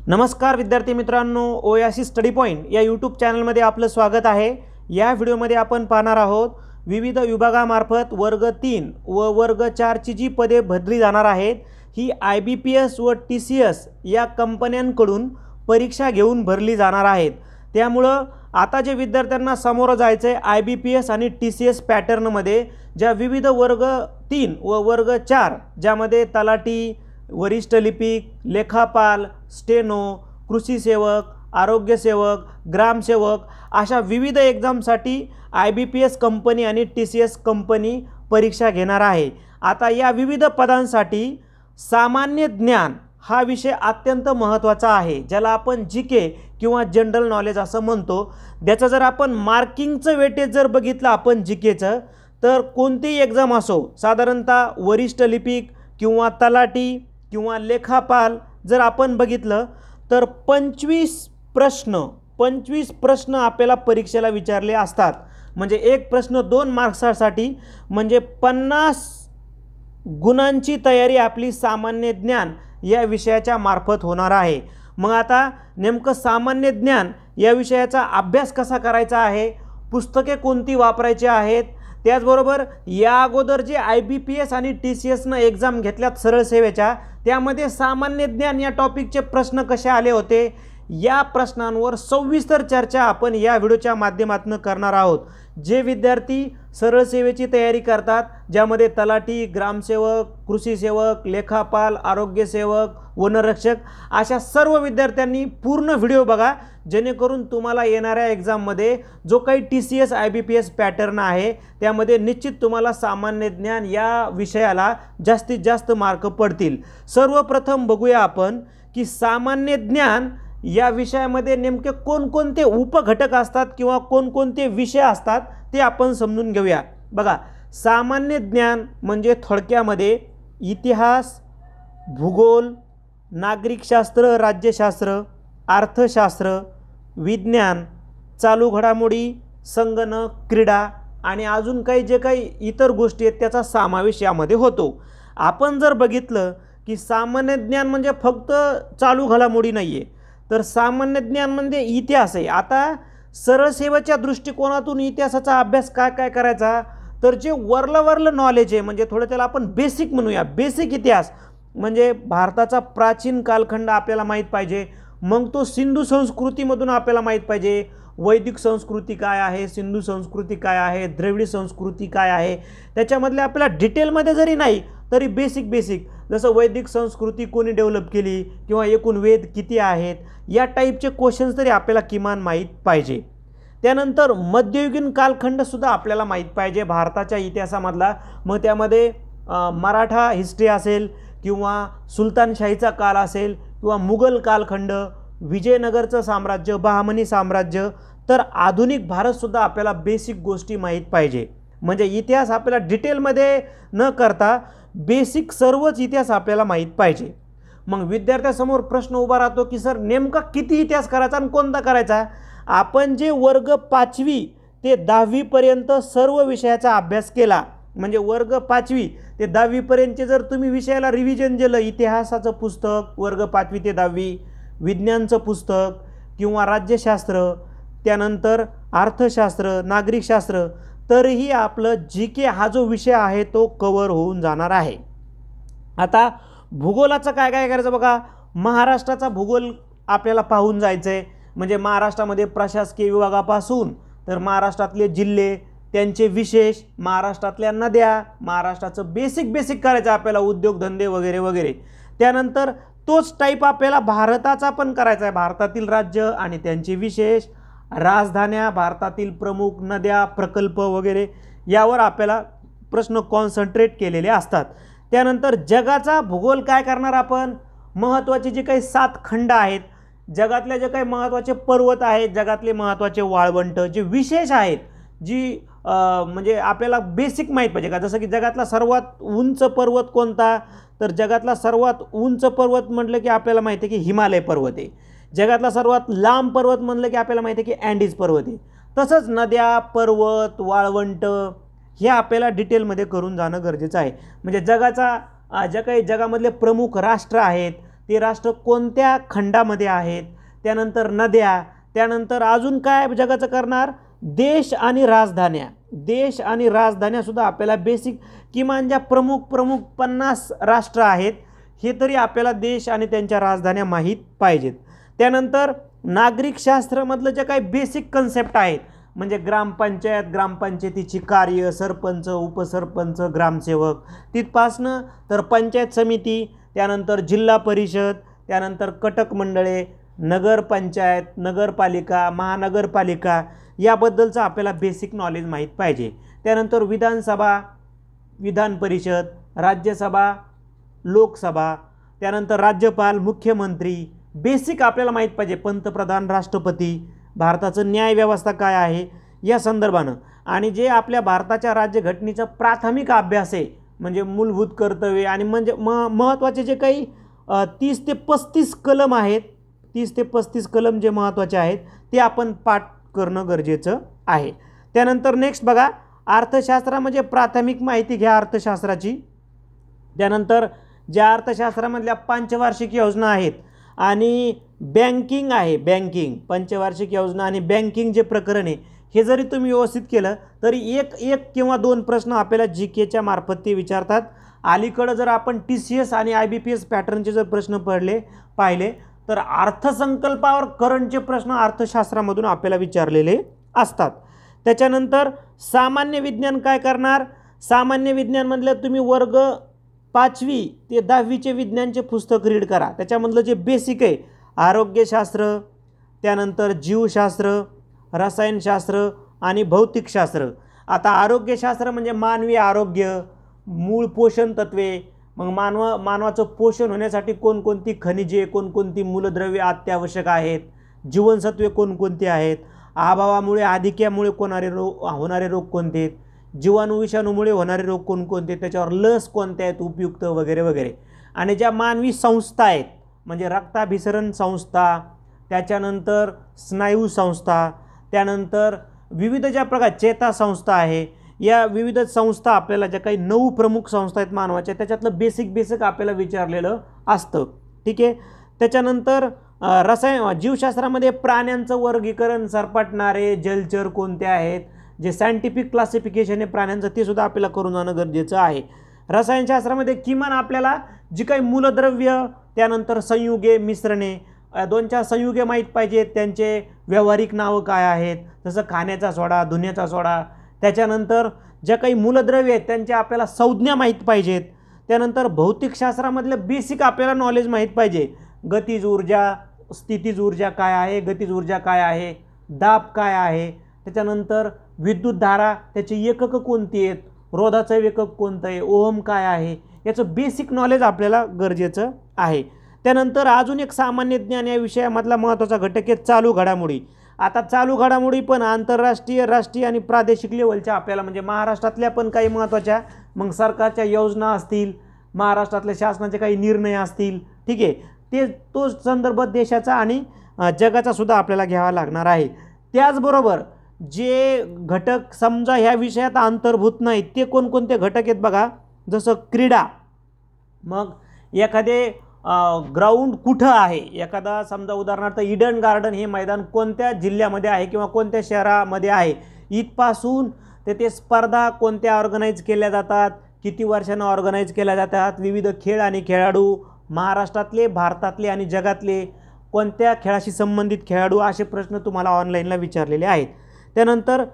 नमस्कार विद्यार्थी मित्रांनो, ओयासिस स्टडी पॉइंट या यूट्यूब चॅनलमध्ये आपलं स्वागत आहे। या व्हिडिओमध्ये आपण पाहणार आहोत विविध विभागामार्फत वर्ग 3 व वर्ग 4 ची जी पदे भरली जाणार आहेत ही IBPS व TCS या कंपन्यांकडून परीक्षा घेऊन भरली जाणार आहेत। त्यामुळे आता जे विद्यार्थ्यांना समोर जायचे IBPS आणि TCS पॅटर्नमध्ये ज्या विविध वर्ग 3 व वर्ग 4 ज्यामध्ये तलाठी, वरिष्ठ लिपिक, लेखापाल, स्टेनो, कृषी सेवक, आरोग्य सेवक, ग्रामसेवक अशा विविध एग्जामसाठी IBPS कंपनी आणि TCS कंपनी परीक्षा घेणार आहे। आता या विविध पदांसाठी सामान्य ज्ञान हा विषय अत्यंत महत्त्वाचा आहे, ज्याला आपण GK किंवा जनरल नॉलेज असं म्हणतो। त्याचं जर आपण मार्किंगचं वेटेज जर बघितलं आपण GKचं, तर कोणतीही एग्जाम असो, साधारणतः वरिष्ठ लिपिक किंवा तलाठी किंवा लेखापाल जर आपण बघितलं तर 25 प्रश्न आपल्याला परीक्षेला विचारले असतात। म्हणजे एक प्रश्न 2 मार्क्ससाठी, म्हणजे 50 गुणांची तयारी आपली सामान्य ज्ञान या विषयाच्या मार्फत होणार आहे। मग आता नेमकं सामान्य ज्ञान या विषयाचा अभ्यास कसा करायचा आहे, पुस्तके कोणती वापरायची आहेत, त्याचबरोबर या अगोदर जे IBPS आणि TCS ने एग्जाम घेतल्यात सरळ सेवेच्या, त्यामध्ये सामान्य ज्ञान या टॉपिकचे प्रश्न कसे आले होते, या प्रश्नांवर सविस्तर चर्चा आपण या व्हिडिओच्या माध्यमातून करणार आहोत। जे विद्यार्थी सरळ सेवेची तयारी करतात, ज्यामध्ये तलाठी, ग्रामसेवक, कृषी सेवक, लेखापाल, आरोग्य सेवक, वनरक्षक अशा सर्व विद्यार्थ्यांनी पूर्ण व्हिडिओ बघा, जेणेकरून तुम्हाला येणाऱ्या एग्जाममध्ये जो काही TCS IBPS पॅटर्न आहे त्यामध्ये निश्चित तुम्हाला सामान्य ज्ञान या विषयाला जास्तीत जास्त मार्क पडतील। सर्वप्रथम बघूया आपण की सामान्य ज्ञान या विषयामध्ये नेमके कोणकोणते उपघटक असतात किंवा कोणकोणते विषय असतात ते आपण समजून घेऊया। बघा, सामान्य ज्ञान म्हणजे थोडक्यामध्ये इतिहास, भूगोल, नागरिकशास्त्र, राज्यशास्त्र, अर्थशास्त्र, विज्ञान, चालू घडामोडी, संगणक, क्रीडा आणि अजून काही जे काही इतर गोष्टी आहेत त्याचा समावेश यामध्ये होतो। आपण जर बघितलं की सामान्य ज्ञान म्हणजे फक्त चालू घडामोडी नाही आहे, तर सामान्य ज्ञान म्हणजे इतिहास आहे। आता सरळ सेवेच्या दृष्टिकोनातून इतिहासाचा अभ्यास काय करायचा, तर जे वरलं नॉलेज आहे, म्हणजे थोडं त्याला आपण बेसिक म्हणूया, बेसिक इतिहास म्हणजे भारताचा प्राचीन कालखंड आपल्याला माहीत पाहिजे। मग तो सिंधू संस्कृतीमधून आपल्याला माहीत पाहिजे वैदिक संस्कृती काय आहे, सिंधू संस्कृती काय आहे, द्रविडी संस्कृती काय आहे, त्याच्यामधले आपल्याला डिटेलमध्ये जरी नाही तरी बेसिक जसं वैदिक संस्कृती कोणी डेव्हलप केली किंवा एकूण वेद किती आहेत, या टाईपचे क्वेश्चन्स तरी आपल्याला किमान माहीत पाहिजे। त्यानंतर मध्ययुगीन कालखंडसुद्धा आपल्याला माहीत पाहिजे भारताच्या इतिहासामधला। मग त्यामध्ये मराठा हिस्ट्री असेल किंवा सुलतानशाहीचा काळ असेल किंवा मुघल कालखंड, विजयनगरचं साम्राज्य, बहामनी साम्राज्य, तर आधुनिक भारतसुद्धा आपल्याला बेसिक गोष्टी माहीत पाहिजे। म्हणजे इतिहास आपल्याला डिटेलमध्ये न करता बेसिक सर्वच इतिहास आपल्याला माहीत पाहिजे। मग विद्यार्थ्यासमोर प्रश्न उभा राहतो की सर नेमका किती इतिहास करायचा आणि कोणता करायचा। आपण जे वर्ग 5वी ते 10वी पर्यंत सर्व विषयाचा अभ्यास केला, म्हणजे वर्ग 5वी ते 10वी पर्यंतचे जर तुम्ही विषयाला रिव्हिजन दिलं, इतिहासाचं पुस्तक वर्ग 5वी ते 10वी, विज्ञानचं पुस्तक किंवा राज्यशास्त्र, त्यानंतर अर्थशास्त्र, नागरिकशास्त्र, तरीही आपलं GK हा जो विषय आहे तो कव्हर होऊन जाणार आहे। आता भूगोलाचं काय करायचं बघा, महाराष्ट्राचा भूगोल आपल्याला पाहून जायचं आहे। म्हणजे महाराष्ट्रामध्ये प्रशासकीय विभागापासून तर महाराष्ट्रातले जिल्हे, त्यांचे विशेष, महाराष्ट्रातल्या नद्या, महाराष्ट्राचं बेसिक करायचं आपल्याला, उद्योगधंदे वगैरे। त्यानंतर तोच टाईप आपल्याला भारताचा पण करायचा आहे, भारतातील राज्य आणि त्यांचे विशेष, राजधान्या, भारतातील प्रमुख नद्या, प्रकल्प वगैरे यावर आपल्याला प्रश्न कॉन्सन्ट्रेट केलेले असतात। त्यानंतर जगाचा भूगोल काय करणार आपण, महत्त्वाचे जे काही 7 खंड आहेत, जगातले जे काही महत्त्वाचे पर्वत आहेत, जगातले महत्त्वाचे वाळवंट जे विशेष आहेत, जी म्हणजे आपल्याला बेसिक माहीत पाहिजे का। जसं की जगातला सर्वात उंच पर्वत कोणता, तर जगातला सर्वात उंच पर्वत म्हटलं की आपल्याला माहिती आहे की हिमालय पर्वत आहे। जगातला सर्वात लांब पर्वत म्हणलं की आपल्याला माहिती आहे की अँडीज पर्वत आहे। तसंच नद्या, पर्वत, वाळवंट हे आपल्याला डिटेलमध्ये करून जाणं गरजेचं आहे। म्हणजे जगाचा जे काही जगामधले प्रमुख राष्ट्र आहेत, ते राष्ट्र कोणत्या खंडामध्ये आहेत, त्यानंतर नद्या, त्यानंतर अजून काय जगाचं करणार, देश आणि राजधान्या. देश आणि राजधान्यासुद्धा आपल्याला बेसिक किमान ज्या प्रमुख 50 राष्ट्र आहेत हे तरी आपल्याला देश आणि त्यांच्या राजधान्या माहीत पाहिजेत. त्यानंतर नागरिकशास्त्रामधलं जे काही बेसिक कन्सेप्ट आहेत म्हणजे ग्रामपंचायत, ग्रामपंचायतीची कार्य, सरपंच, उपसरपंच, ग्रामसेवक, तिथपासनं तर पंचायत समिती, त्यानंतर जिल्हा परिषद, त्यानंतर कटक मंडळे, नगरपंचायत, नगरपालिका, महानगरपालिका याबद्दलचं आपल्याला बेसिक नॉलेज माहीत पाहिजे. त्यानंतर विधानसभा, विधान परिषद, राज्यसभा, लोकसभा, त्यानंतर राज्यपाल, मुख्यमंत्री बेसिक आपल्याला माहीत पाहिजे. पंतप्रधान, राष्ट्रपती, भारताचं न्यायव्यवस्था काय आहे या संदर्भानं. आणि जे आपल्या भारताच्या राज्यघटनेचा प्राथमिक अभ्यास आहे म्हणजे मूलभूत कर्तव्ये आणि म्हणजे महत्त्वाचे जे काही 30 ते 35 कलम आहेत, 30 ते 35 कलम जे महत्त्वाचे आहेत ते आपण पाठ करणं गरजेचं आहे. त्यानंतर नेक्स्ट बघा, अर्थशास्त्र म्हणजे प्राथमिक माहिती घ्या अर्थशास्त्राची. त्यानंतर ज्या अर्थशास्त्रामधल्या पंचवार्षिक योजना आहेत आणि बँकिंग आहे, बँकिंग, पंचवार्षिक योजना आणि बँकिंग जे प्रकरण आहे हे जरी तुम्ही व्यवस्थित केलं तरी एक किंवा 2 प्रश्न आपल्याला जी केच्या मार्फत ते विचारतात. अलीकडं जर आपण TCS आणि IBPS पॅटर्नचे जर प्रश्न पाहिले तर अर्थसंकल्पावर करंटचे प्रश्न अर्थशास्त्रामधून आपल्याला विचारलेले असतात. त्याच्यानंतर सामान्य विज्ञान काय करणार, सामान्य विज्ञानमधलं तुम्ही वर्ग 5वी ते 10वीचे विज्ञानचे पुस्तक रीड करा. त्याच्यामधलं जे बेसिक आहे आरोग्यशास्त्र, त्यानंतर जीवशास्त्र, रसायनशास्त्र आणि भौतिकशास्त्र. आता आरोग्यशास्त्र म्हणजे मानवी आरोग्य, मूळ पोषण तत्वे, मग मानवाचं पोषण होण्यासाठी कोणकोणती खनिजे, कोणकोणती मूलद्रव्ये अत्यावश्यक आहेत, जीवनसत्वे कोणकोणती आहेत, अभावामुळे आधिक्यामुळे होणारे रोग कोणते आहेत, जीवाणू विषाणूमुळे होणारे रोग कोणकोणते, त्याच्यावर लस कोणत्या आहेत उपयुक्त वगैरे वगैरे. आणि ज्या मानवी संस्था आहेत म्हणजे रक्ताभिसरण संस्था, त्याच्यानंतर स्नायू संस्था, त्यानंतर विविध ज्या प्रकार चेतासंस्था आहे, या विविध संस्था आपल्याला ज्या काही 9 प्रमुख संस्था आहेत मानवाच्या त्याच्यातलं बेसिक आपल्याला विचारलेलं असतं. ठीक आहे. त्याच्यानंतर जीवशास्त्रामध्ये प्राण्यांचं वर्गीकरण, सरपटणारे जलचर कोणते आहेत, जे सायंटिफिक क्लासिफिकेशन आहे प्राण्यांचं ते सुद्धा आपल्याला करून जाणं गरजेचं आहे. रसायनशास्त्रामध्ये किमान आपल्याला जी काही मूलद्रव्य, त्यानंतर संयुगे, मिश्रणे, 2-4 संयुगे माहीत पाहिजेत, त्यांचे व्यावहारिक नावं काय आहेत, जसं खाण्याचा सोडा, धुण्याचा सोडा. त्याच्यानंतर ज्या काही मूलद्रव्ये आहेत त्यांच्या आपल्याला संज्ञा माहीत पाहिजेत. त्यानंतर भौतिकशास्त्रामधलं बेसिक आपल्याला नॉलेज माहीत पाहिजे. गतिज ऊर्जा, स्थितीज ऊर्जा काय आहे, गतिज ऊर्जा काय आहे, दाब काय आहे, त्याच्यानंतर विद्युतधारा त्याची एककं कोणती आहेत, रोधाचं एकक कोणतं आहे, ओहम काय आहे, याचं बेसिक नॉलेज आपल्याला गरजेचं आहे. त्यानंतर अजून एक सामान्य ज्ञान या विषयामधला महत्त्वाचा घटक आहे चालू घडामोडी. आता चालू घडामोडी पण आंतरराष्ट्रीय, राष्ट्रीय आणि प्रादेशिक लेवलच्या आपल्याला म्हणजे महाराष्ट्रातल्या पण काही महत्त्वाच्या, मग सरकारच्या योजना असतील, महाराष्ट्रातल्या शासनाचे काही निर्णय असतील, ठीक आहे, तो संदर्भ देशाचा आणि जगाचा सुद्धा आपल्याला घ्यावा लागणार आहे. त्याचबरोबर जे घटक समजा ह्या विषयात अंतर्भूत नाहीत ते कोणकोणते घटक आहेत बघा, जसं क्रीडा, मग एखादे ग्राउंड कुठं आहे, एखादा समजा उदाहरणार्थ ईडन गार्डन हे मैदान कोणत्या जिल्ह्यामध्ये आहे किंवा कोणत्या शहरामध्ये आहे, इथपासून ते स्पर्धा कोणत्या ऑर्गनाईज केल्या जातात, किती वर्षांना ऑर्गनाईज केल्या जातात, विविध खेळ आणि खेळाडू महाराष्ट्रातले, भारतातले आणि जगातले, कोणत्या खेळाशी संबंधित खेळाडू, असे प्रश्न तुम्हाला ऑनलाईनला विचारलेले आहेत. त्यानंतर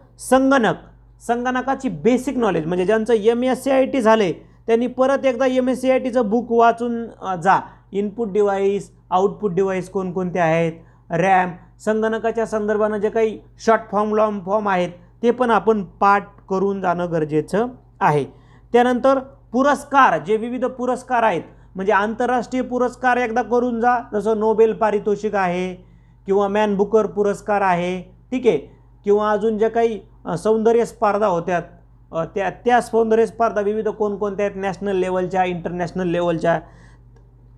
संगणकाची बेसिक नॉलेज म्हणजे ज्यांचं MSCIT झाले त्यांनी परत एकदा MSCITचं बुक वाचून जा. इनपुट डिव्हाइस, आउटपुट डिव्हाइस कोणकोणते आहेत, रॅम, संगणकाच्या संदर्भानं जे काही शॉर्ट फॉर्म, लॉंग फॉर्म आहेत ते पण आपण पाठ करून जाणं गरजेचं आहे. त्यानंतर पुरस्कार, जे विविध पुरस्कार आहेत म्हणजे आंतरराष्ट्रीय पुरस्कार एकदा करून जा, जसं नोबेल पारितोषिक आहे किंवा मॅन बुकर पुरस्कार आहे, ठीक आहे, किंवा अजून ज्या काही सौंदर्य स्पर्धा होत्यात त्या सौंदर्य स्पर्धा विविध कोणकोणत्या आहेत, नॅशनल लेवलच्या, इंटरनॅशनल लेवलच्या.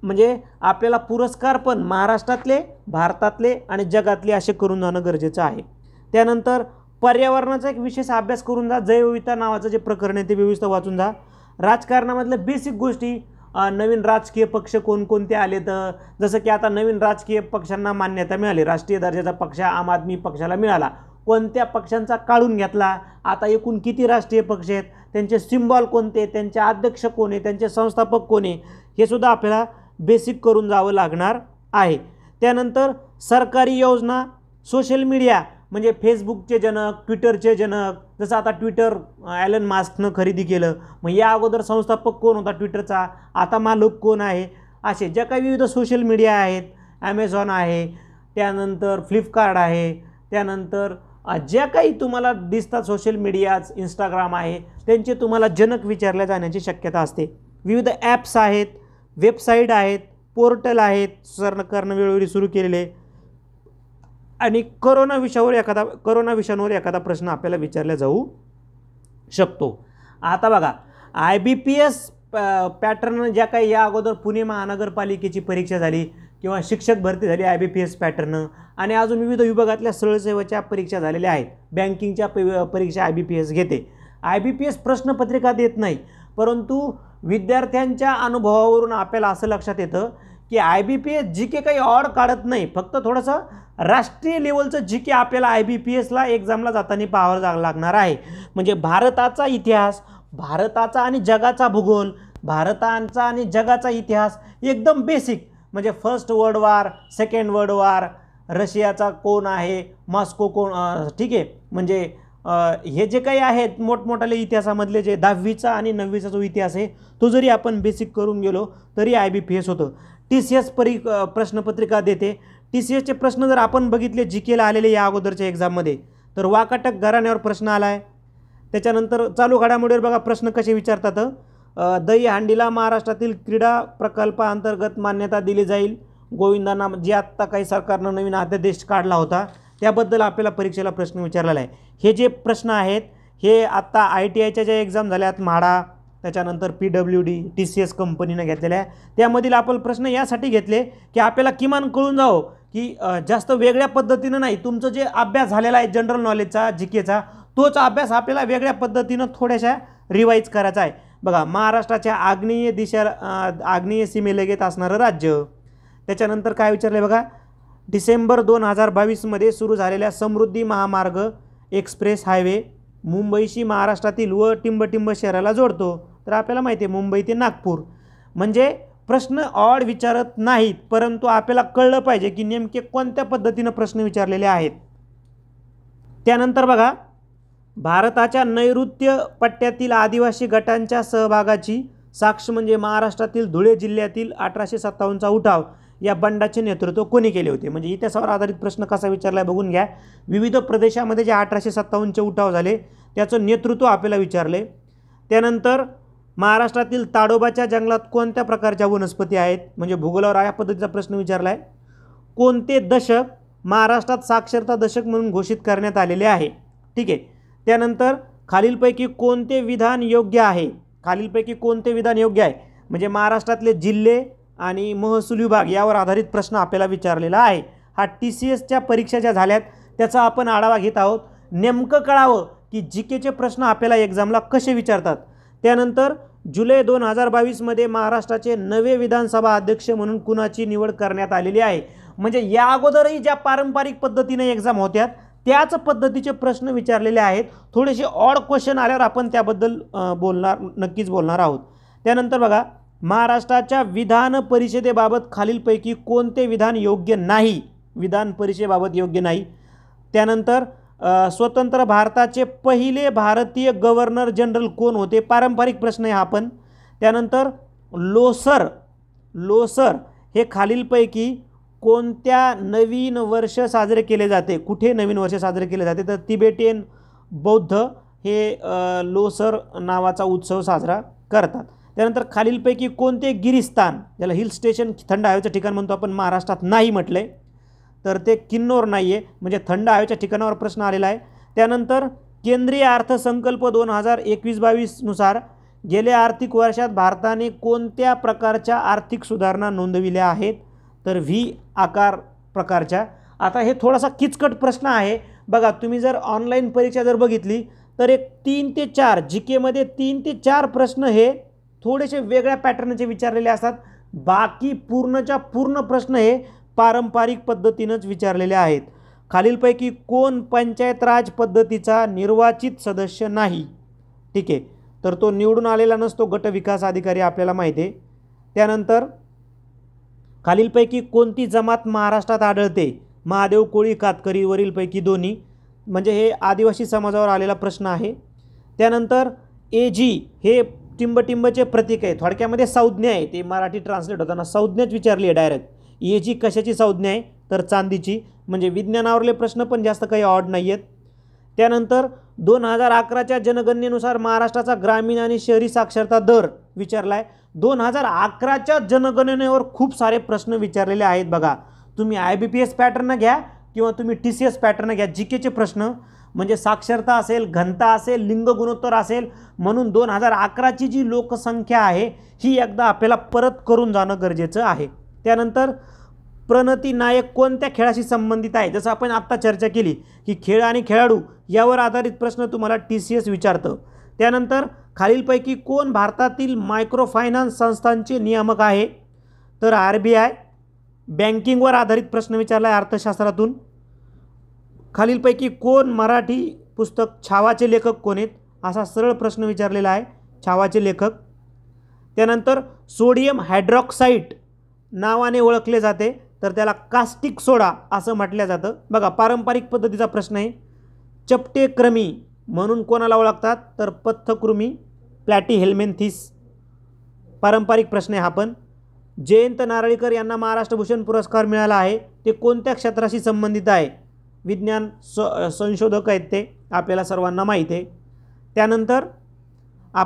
म्हणजे आपल्याला पुरस्कार पण महाराष्ट्रातले, भारतातले आणि जगातले असे करून जाणं गरजेचं आहे. त्यानंतर पर्यावरणाचा एक विशेष अभ्यास करून जा. जैवविविधता नावाचं जे प्रकरण आहे ते व्यवस्थित वाचून जा. राजकारणामधल्या बेसिक गोष्टी, नवीन राजकीय पक्ष कोणकोणते आले, तर जसं की आता नवीन राजकीय पक्षांना मान्यता मिळाली, राष्ट्रीय दर्जाचा पक्ष आम आदमी पक्षाला मिळाला. कोणत्या पक्षांचा काढून घेतला, आता एकूण किती राष्ट्रीय पक्ष आहेत, त्यांचे सिम्बॉल कोणते, त्यांचे अध्यक्ष कोण आहे, त्यांचे संस्थापक कोण आहे, हे सुद्धा आपल्याला बेसिक करून जावं लागणार आहे. त्यानंतर सरकारी योजना, सोशल मीडिया म्हणजे फेसबुकचे जनक, ट्विटरचे जनक. जसं आता ट्विटर ॲलन मास्कनं खरेदी केलं, मग या अगोदर संस्थापक कोण होता ट्विटरचा, आता मालक कोण आहे. असे ज्या काही विविध सोशल मीडिया आहेत, ॲमेझॉन आहे, त्यानंतर फ्लिपकार्ट आहे, त्यानंतर ज्या काही तुम्हाला दिसतात सोशल मीडियाज, इंस्टाग्राम आहे, त्यांचे तुम्हाला जनक विचारल्या जाण्याची शक्यता असते. विविध ॲप्स आहेत, वेबसाईट आहेत, पोर्टल आहेत सरकारनं वेळोवेळी सुरू केलेले. आणि कोरोना विषाणूवर एखादा प्रश्न आपल्याला विचारला जाऊ शकतो. आता बघा, IBPS पॅटर्न ज्या काही या अगोदर पुणे महानगरपालिकेची परीक्षा झाली किंवा शिक्षक भरती झाली IBPS पॅटर्न, आणि अजून विविध विभागातल्या सरळ सेवेच्या परीक्षा झालेल्या आहेत. बँकिंगच्या परीक्षा IBPS घेते. IBPS प्रश्नपत्रिका देत नाही, परंतु विद्यार्थ्यांच्या अनुभवावरून आपल्याला असं लक्षात येतं की IBPS GK काही ऑड काढत नाही, फक्त थोडंसं राष्ट्रीय लेवलचं GK आपल्याला IBPSला एक्झामला जाताना पाहावं लागणार आहे. म्हणजे भारताचा इतिहास, भारताचा आणि जगाचा भूगोल, भारताचा आणि जगाचा इतिहास एकदम बेसिक. म्हणजे first world war, second world war, रशियाचा कोण आहे, मॉस्को कोण, ठीक आहे. म्हणजे हे जे काही आहेत मोठमोठाले इतिहासामधले जे 10वीचा आणि 9वीचा जो इतिहास आहे तो जरी आपण बेसिक करून गेलो तरी IBPS होतं. TCS प्रश्नपत्रिका देते. TCSचे प्रश्न जर आपण बघितले GKला आलेले या अगोदरच्या एक्झाममध्ये, तर वाकाटक घराण्यावर प्रश्न आला आहे. त्याच्यानंतर चालू घडामोडीवर बघा प्रश्न कसे विचारतात. दहीहंडीला महाराष्ट्रातील क्रीडा प्रकल्पाअंतर्गत मान्यता दिली जाईल. गोविंदांना जे आत्ता काही सरकारनं नवीन अध्यादेश काढला होता त्याबद्दल आपल्याला परीक्षेला प्रश्न विचारलेला आहे. हे जे प्रश्न आहेत हे आत्ता ITIच्या ज्या एक्झाम झाल्यात, म्हाडा, त्याच्यानंतर PWD, TCS कंपनीनं घेतलेल्या आहे, त्यामधील आपण प्रश्न यासाठी घेतले की आपल्याला किमान कळून जावं की जास्त वेगळ्या पद्धतीनं नाही, तुमचं जे अभ्यास झालेला आहे जनरल नॉलेजचा GKचा तोच अभ्यास आपल्याला वेगळ्या पद्धतीनं थोड्याशा रिवाईज करायचा आहे. बघा, महाराष्ट्राच्या आग्नेय सीमेलगत असणारं राज्य. त्याच्यानंतर काय विचारलं आहे बघा, डिसेंबर 2022मध्ये सुरू झालेल्या समृद्धी महामार्ग एक्सप्रेस हायवे मुंबईशी महाराष्ट्रातील व टिंबटिंब शहराला जोडतो. तर आपल्याला माहिती आहे मुंबई ते नागपूर. म्हणजे प्रश्न ऑड विचारत नाहीत, परंतु आपल्याला कळलं पाहिजे की नेमके कोणत्या पद्धतीनं प्रश्न विचारलेले आहेत. त्यानंतर बघा, भारताच्या नैऋत्य पट्ट्यातील आदिवासी गटांच्या सहभागाची साक्ष म्हणजे महाराष्ट्रातील धुळे जिल्ह्यातील 1857चा उठाव या बंडाचे नेतृत्व कोणी केले होते. म्हणजे इतिहासावर आधारित प्रश्न कसा विचारला आहे बघून घ्या. विविध प्रदेशामध्ये जे 1857चे उठाव झाले त्याचं नेतृत्व आपल्याला विचारले. त्यानंतर महाराष्ट्रातील ताडोबाच्या जंगलात कोणत्या प्रकारच्या वनस्पती आहेत, म्हणजे भूगोलावर या पद्धतीचा प्रश्न विचारला आहे. कोणते दशक महाराष्ट्रात साक्षरता दशक म्हणून घोषित करण्यात आलेले आहे. ठीक आहे. त्यानंतर खालीलपैकी कोणते विधान योग्य आहे, खालीलपैकी कोणते विधान योग्य आहे, म्हणजे महाराष्ट्रातले जिल्हे आणि महसूल विभाग यावर आधारित प्रश्न आपल्याला विचारलेला आहे. हा TCSच्या परीक्षा ज्या झाल्यात त्याचा आपण आढावा घेत आहोत. नेमकं कळावं की GKचे प्रश्न आपल्याला एक्झामला कसे विचारतात. त्यानंतर जुलै 2022मध्ये महाराष्ट्राचे नवे विधानसभा अध्यक्ष म्हणून कुणाची निवड करण्यात आलेली आहे. म्हणजे या अगोदरही ज्या पारंपरिक पद्धतीने एक्झाम होत्या त्याच पद्धतीचे प्रश्न विचारलेले आहेत. थोडेसे ऑड क्वेश्चन आल्यावर आपण त्याबद्दल नक्कीच बोलणार आहोत. त्यानंतर बघा, महाराष्ट्राच्या विधान परिषदेबाबत खालीलपैकी कोणते विधान योग्य नाही, विधान परिषदेबाबत योग्य नाही. त्यानंतर स्वतंत्र भारताचे पहिले भारतीय गव्हर्नर जनरल कोण होते, पारंपरिक प्रश्न आहे हा पण. त्यानंतर लोसर हे खालीलपैकी कोणत्या नवीन वर्ष साजरे केले जाते, कुठे नवीन वर्ष साजरे केले जाते, तर तिबेटियन बौद्ध हे लोसर नावाचा उत्सव साजरा करतात. त्यानंतर खालीलपैकी कोणते गिरिस्थान, ज्याला हिल स्टेशन थंड हवेचं ठिकाण म्हणतो आपण, महाराष्ट्रात नाही म्हटलं आहे, तर ते किन्नौर नाही आहे. म्हणजे थंड हवेच्या ठिकाणावर प्रश्न आलेला आहे. त्यानंतर केंद्रीय अर्थसंकल्प 2021-22 नुसार गेल्या आर्थिक वर्षात भारताने कोणत्या प्रकारच्या आर्थिक सुधारणा नोंदविल्या आहेत, तर V आकार प्रकारच्या. आता हे थोडासा किचकट प्रश्न आहे बघा. तुम्ही जर ऑनलाईन परीक्षा जर बघितली तर एक 3 ते 4 GKमध्ये 3 ते 4 प्रश्न हे थोडेसे वेगळ्या पॅटर्नचे विचारलेले असतात. बाकी पूर्णच्या पूर्ण प्रश्न हे पारंपरिक पद्धतीनंच विचारलेले आहेत. खालीलपैकी कोण पंचायत राज पद्धतीचा निर्वाचित सदस्य नाही? ठीक आहे, तर तो निवडून आलेला नसतो, गट विकास अधिकारी आपल्याला माहिती आहे. त्यानंतर खालीलपैकी कोणती जमात महाराष्ट्रात आढळते? महादेव कोळी कातकरी वरीलपैकी दोन्ही, म्हणजे हे आदिवासी समाजावर आलेला प्रश्न आहे. त्यानंतर AG हे टिंबटिंबचे प्रतीक आहे, थोडक्यामध्ये संज्ञा आहे, ते मराठी ट्रान्सलेट होताना संज्ञाच विचारली आहे डायरेक्ट. AG कशाची संज्ञा आहे? तर चांदीची. म्हणजे विज्ञानावरले प्रश्न पण जास्त काही ऑड नाही आहेत. त्यानंतर 2011च्या जनगणनेनुसार महाराष्ट्राचा ग्रामीण आणि शहरी साक्षरता दर विचारला आहे. 2011च्या जनगणनेवर खूप सारे प्रश्न विचारलेले आहेत बघा. तुम्ही IBPS पॅटर्न घ्या किंवा तुम्ही TCS पॅटर्न घ्या, GKचे प्रश्न म्हणजे साक्षरता असेल, घनता असेल, लिंग गुणोत्तर असेल. म्हणून 2011ची जी लोकसंख्या आहे ही एकदा आपल्याला परत करून जाणं गरजेचं आहे. त्यानंतर प्रणती नायक कोणत्या खेळाशी संबंधित आहे? जसं आपण आत्ता चर्चा केली की खेळ आणि खेळाडू यावर आधारित प्रश्न तुम्हाला TCS विचारतं. त्यानंतर खालीलपैकी कोण भारतातील मायक्रो फायनान्स संस्थांचे नियामक आहे? तर RBI. बँकिंगवर आधारित प्रश्न विचारला आहे अर्थशास्त्रातून. खालीलपैकी कोण मराठी पुस्तक छावाचे लेखक कोण आहेत? असा सरळ प्रश्न विचारलेला आहे, छावाचे लेखक. त्यानंतर सोडियम हायड्रॉक्साईड नावाने ओळखले जाते, तर त्याला कास्टिक सोडा असं म्हटलं जातं. बघा, पारंपरिक पद्धतीचा प्रश्न आहे. चपटेक्रमी म्हणून कोणाला ओळखतात? तर पथकृमी प्लॅटीहेल्मिन्थिस. पारंपरिक प्रश्न आहे हा पण. जयंत नारळीकर यांना महाराष्ट्र भूषण पुरस्कार मिळाला आहे, ते कोणत्या क्षेत्राशी संबंधित आहे? विज्ञान संशोधक आहेत ते, आपल्याला सर्वांना माहिती आहे. त्यानंतर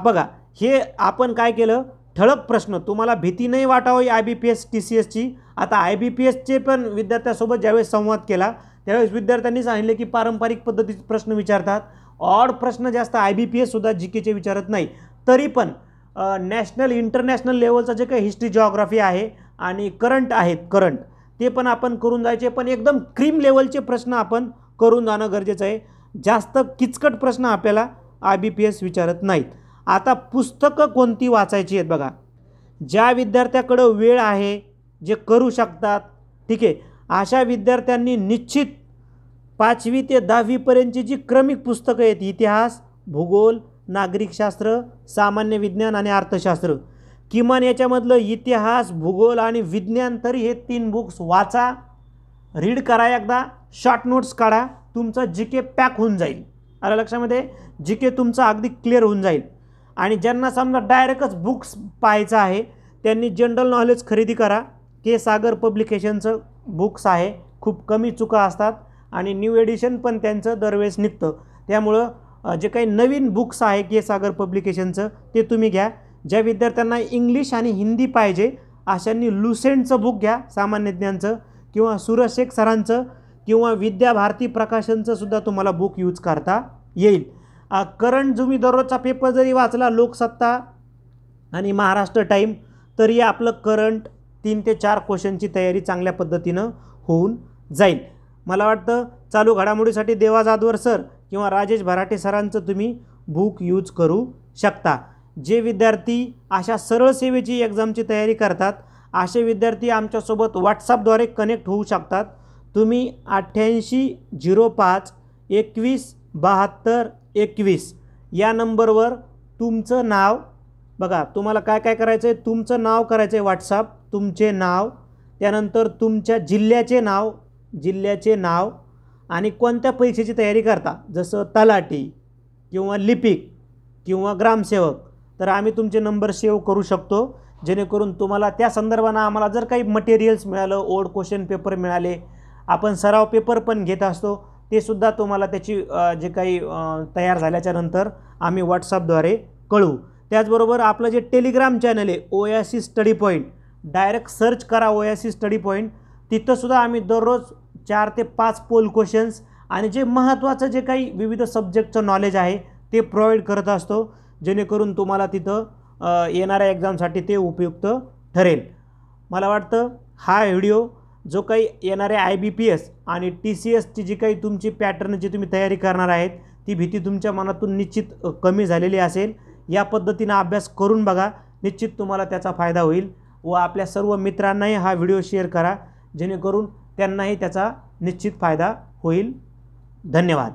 बघा, हे आपण काय केलं, ठळक प्रश्न, तुम्हाला भीती नाही वाटावी IBPS TCSची. आता IBPSचे पण विद्यार्थ्यांसोबत ज्यावेळेस संवाद केला त्यावेळेस विद्यार्थ्यांनी सांगितले की पारंपरिक पद्धतीचे प्रश्न विचारतात, ऑड प्रश्न जास्त IBPSसुद्धा GKचे विचारत नाही. तरी पण नॅशनल इंटरनॅशनल लेवलचं जे काही हिस्ट्री जिओग्राफी आहे आणि करंट आहेत, करंट ते पण आपण करून जायचे, पण एकदम क्रीम लेवलचे प्रश्न आपण करून जाणं गरजेचं आहे. जास्त किचकट प्रश्न आपल्याला IBPS विचारत नाहीत. आता पुस्तकं कोणती वाचायची आहेत बघा. ज्या विद्यार्थ्याकडं वेळ आहे, जे करू शकतात, ठीक आहे, अशा विद्यार्थ्यांनी निश्चित 5वी ते 10वीपर्यंतची जी क्रमिक पुस्तकं आहेत, इतिहास, भूगोल, नागरिकशास्त्र, सामान्य विज्ञान आणि अर्थशास्त्र, किमान याच्यामधलं इतिहास, भूगोल आणि विज्ञान तरी हे 3 बुक्स वाचा, रीड करा, एकदा शॉर्ट नोट्स काढा, तुमचं GK पॅक होऊन जाईल. आलं लक्षामध्ये? GK तुमचं अगदी क्लिअर होऊन जाईल. आणि ज्यांना समजा डायरेक्टच बुक्स पाहायचं आहे त्यांनी जनरल नॉलेज खरेदी करा. के सागर पब्लिकेशनचं बुक्स आहे, खूप कमी चुका असतात आणि न्यू एडिशन पण त्यांचं दरवेळेस निघतं. त्यामुळं जे काही नवीन बुक्स आहे के सागर पब्लिकेशनचं ते तुम्ही घ्या. ज्या विद्यार्थ्यांना इंग्लिश आणि हिंदी पाहिजे अशांनी लुसेंटचं बुक घ्या, सामान्य ज्ञानचं, किंवा सूरज शेख सरांचं किंवा विद्याभारती प्रकाशनचं सुद्धा तुम्हाला बुक यूज करता येईल. करंट तुम्ही दररोजचा पेपर जरी वाचला, लोकसत्ता आणि महाराष्ट्र टाईम, तरी आपलं करंट 3 ते 4 क्वेश्चनची तयारी चांगल्या पद्धतीनं होऊन जाईल. मला वाटतं चालू घडामोडीसाठी देवा जाधवर सर किंवा राजेश भराटे सरांचं तुम्ही बुक यूज करू शकता. जे विद्यार्थी अशा सरळ सेवेची एक्झामची तयारी करतात असे विद्यार्थी आमच्यासोबत व्हॉट्सअपद्वारे कनेक्ट होऊ शकतात. तुम्ही 8805 21 72 21 या नंबरवर तुमचं नाव, बघा तुम्हाला काय काय करायचं आहे, तुमचं नाव करायचं आहे व्हॉट्सअप, तुमचे नाव, त्यानंतर तुमच्या जिल्ह्याचे नाव आणि कोणत्या परीक्षेची तयारी करता, जसं तलाठी किंवा लिपिक किंवा ग्रामसेवक, तर आम्ही तुमचे नंबर सेव्ह करू शकतो, जेणेकरून तुम्हाला त्या संदर्भानं आम्हाला जर काही मटेरियल्स मिळालं, ओल्ड क्वेश्चन पेपर मिळाले, आपण सराव पेपर पण घेत असतो, ते सुद्धा तुम्हाला त्याची जे काही तयार झाल्याच्या नंतर आम्ही व्हॉट्सअपद्वारे कळवू. त्याचबरोबर आपलं जे टेलिग्राम चॅनल आहे OASIS study point, direct search करा OASIS स्टडी पॉईंट, तिथंसुद्धा आम्ही दररोज 4 ते 5 पोल क्वेश्चन्स आणि जे महत्त्वाचं जे काही विविध सब्जेक्टचं नॉलेज आहे ते प्रोव्हाइड करत असतो, जेणेकरून तुम्हाला तिथं येणाऱ्या एक्झामसाठी ते उपयुक्त ठरेल. मला वाटतं हा व्हिडिओ जो काही येणाऱ्या IBPS आणि TCSची जी काही तुमची पॅटर्न जी तुम्ही तयारी करणार आहेत ती भीती तुमच्या मनातून निश्चित कमी झालेली असेल. या पद्धतीनं अभ्यास करून बघा, निश्चित तुम्हाला त्याचा फायदा होईल व आपल्या सर्व मित्रांनाही हा व्हिडिओ शेअर करा जेणेकरून त्यांनाही त्याचा निश्चित फायदा होईल. धन्यवाद.